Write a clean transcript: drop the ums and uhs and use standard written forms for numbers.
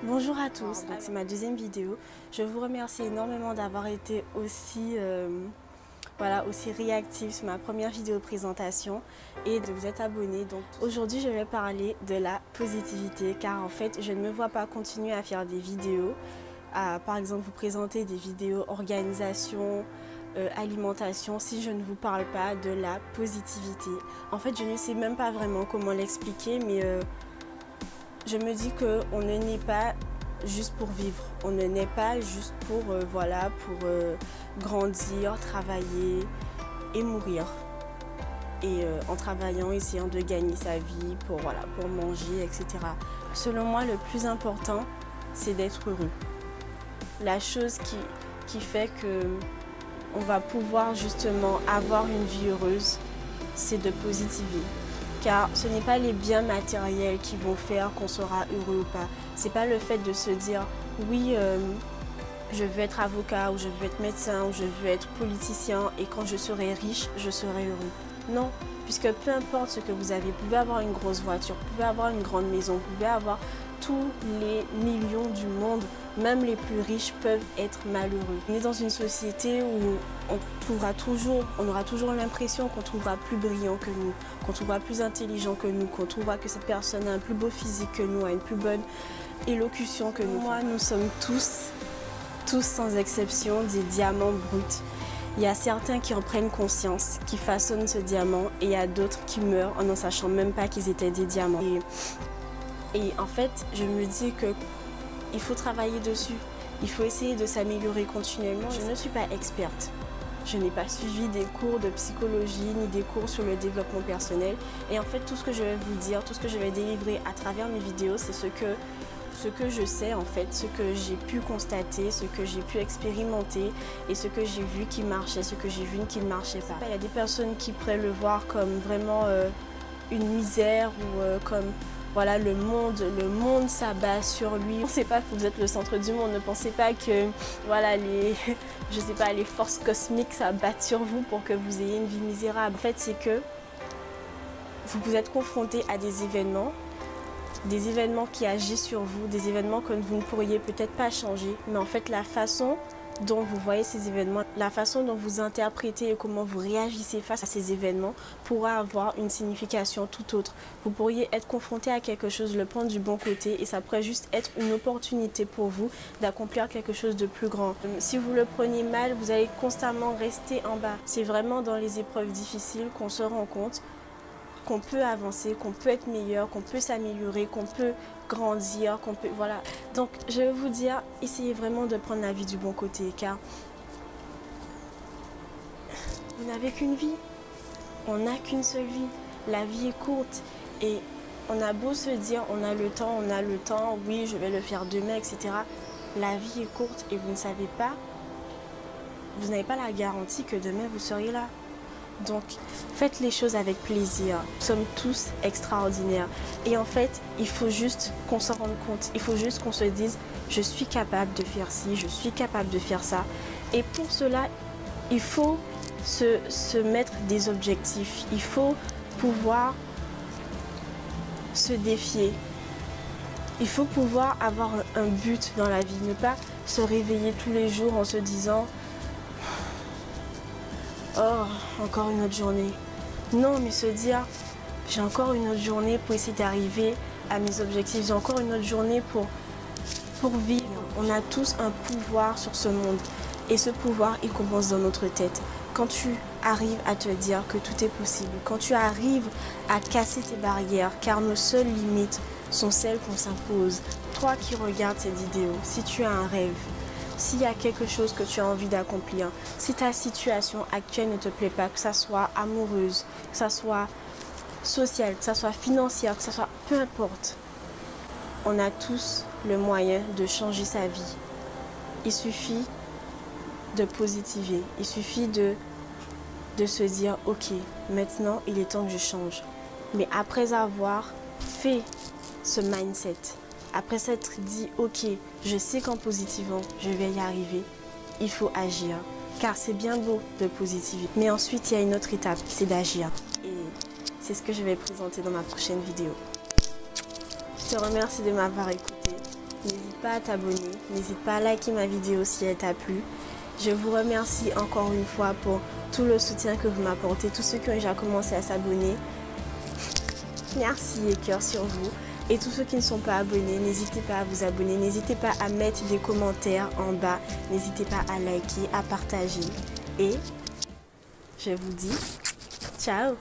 Bonjour à tous, c'est ma deuxième vidéo. Je vous remercie énormément d'avoir été aussi réactif sur ma première vidéo présentation et de vous être abonné. Donc aujourd'hui je vais parler de la positivité car en fait je ne me vois pas continuer à faire des vidéos, par exemple vous présenter des vidéos organisation, alimentation si je ne vous parle pas de la positivité. En fait je ne sais même pas vraiment comment l'expliquer, mais je me dis qu'on ne naît pas juste pour vivre, on ne naît pas juste pour, grandir, travailler et mourir. Et en travaillant, essayant de gagner sa vie pour manger, etc. Selon moi, le plus important, c'est d'être heureux. La chose qui fait qu'on va pouvoir justement avoir une vie heureuse, c'est de positiver. Car ce n'est pas les biens matériels qui vont faire qu'on sera heureux ou pas. C'est pas le fait de se dire oui, je veux être avocat ou je veux être médecin ou je veux être politicien et quand je serai riche, je serai heureux. Non, puisque peu importe ce que vous avez, vous pouvez avoir une grosse voiture, vous pouvez avoir une grande maison, vous pouvez avoir tous les millions du monde, même les plus riches peuvent être malheureux. On est dans une société où on aura toujours l'impression qu'on trouvera plus brillant que nous, qu'on trouvera plus intelligent que nous, qu'on trouvera que cette personne a un plus beau physique que nous, a une plus bonne élocution que nous. Moi, nous sommes tous sans exception des diamants bruts. Il y a certains qui en prennent conscience, qui façonnent ce diamant et il y a d'autres qui meurent en ne sachant même pas qu'ils étaient des diamants. Et en fait, je me dis qu'il faut travailler dessus. Il faut essayer de s'améliorer continuellement. Je ne suis pas experte. Je n'ai pas suivi des cours de psychologie ni des cours sur le développement personnel. Et en fait, tout ce que je vais vous dire, tout ce que je vais délivrer à travers mes vidéos, c'est ce que je sais en fait, ce que j'ai pu constater, ce que j'ai pu expérimenter et ce que j'ai vu qui marchait, ce que j'ai vu qui ne marchait pas. Il y a des personnes qui pourraient le voir comme vraiment une misère ou comme voilà, le monde s'abat sur lui. Ne pensez pas que vous êtes le centre du monde, ne pensez pas que voilà, les forces cosmiques s'abattent sur vous pour que vous ayez une vie misérable. En fait, c'est que vous êtes confronté à des événements qui agissent sur vous, des événements que vous ne pourriez peut-être pas changer, mais en fait la façon dont vous voyez ces événements, la façon dont vous interprétez et comment vous réagissez face à ces événements pourra avoir une signification tout autre. Vous pourriez être confronté à quelque chose, le prendre du bon côté et ça pourrait juste être une opportunité pour vous d'accomplir quelque chose de plus grand. Si vous le prenez mal, vous allez constamment rester en bas. C'est vraiment dans les épreuves difficiles qu'on se rend compte qu'on peut avancer, qu'on peut être meilleur, qu'on peut s'améliorer, qu'on peut grandir, qu'on peut... Voilà. Donc, je vais vous dire, essayez vraiment de prendre la vie du bon côté, car vous n'avez qu'une vie. On n'a qu'une seule vie. La vie est courte et on a beau se dire, on a le temps, oui, je vais le faire demain, etc. La vie est courte et vous ne savez pas, vous n'avez pas la garantie que demain vous seriez là. Donc, faites les choses avec plaisir. Nous sommes tous extraordinaires. Et en fait, il faut juste qu'on s'en rende compte. Il faut juste qu'on se dise, je suis capable de faire ci, je suis capable de faire ça. Et pour cela, il faut se mettre des objectifs. Il faut pouvoir se défier. Il faut pouvoir avoir un but dans la vie. Ne pas se réveiller tous les jours en se disant... Oh, encore une autre journée. Non, mais se dire, j'ai encore une autre journée pour essayer d'arriver à mes objectifs. J'ai encore une autre journée pour vivre. On a tous un pouvoir sur ce monde. Et ce pouvoir, il commence dans notre tête. Quand tu arrives à te dire que tout est possible, quand tu arrives à casser tes barrières, car nos seules limites sont celles qu'on s'impose. Toi qui regardes cette vidéo, si tu as un rêve, s'il y a quelque chose que tu as envie d'accomplir, si ta situation actuelle ne te plaît pas, que ça soit amoureuse, que ça soit sociale, que ça soit financière, que ça soit peu importe, on a tous le moyen de changer sa vie. Il suffit de positiver, il suffit de se dire ok, maintenant il est temps que je change. Mais après avoir fait ce mindset, après s'être dit, ok, je sais qu'en positivant, je vais y arriver, il faut agir. Car c'est bien beau de positiver. Mais ensuite, il y a une autre étape, c'est d'agir. Et c'est ce que je vais présenter dans ma prochaine vidéo. Je te remercie de m'avoir écouté. n'hésite pas à t'abonner, n'hésite pas à liker ma vidéo si elle t'a plu. Je vous remercie encore une fois pour tout le soutien que vous m'apportez, tous ceux qui ont déjà commencé à s'abonner. Merci et cœur sur vous. Et tous ceux qui ne sont pas abonnés, n'hésitez pas à vous abonner, n'hésitez pas à mettre des commentaires en bas, n'hésitez pas à liker, à partager. Et je vous dis ciao!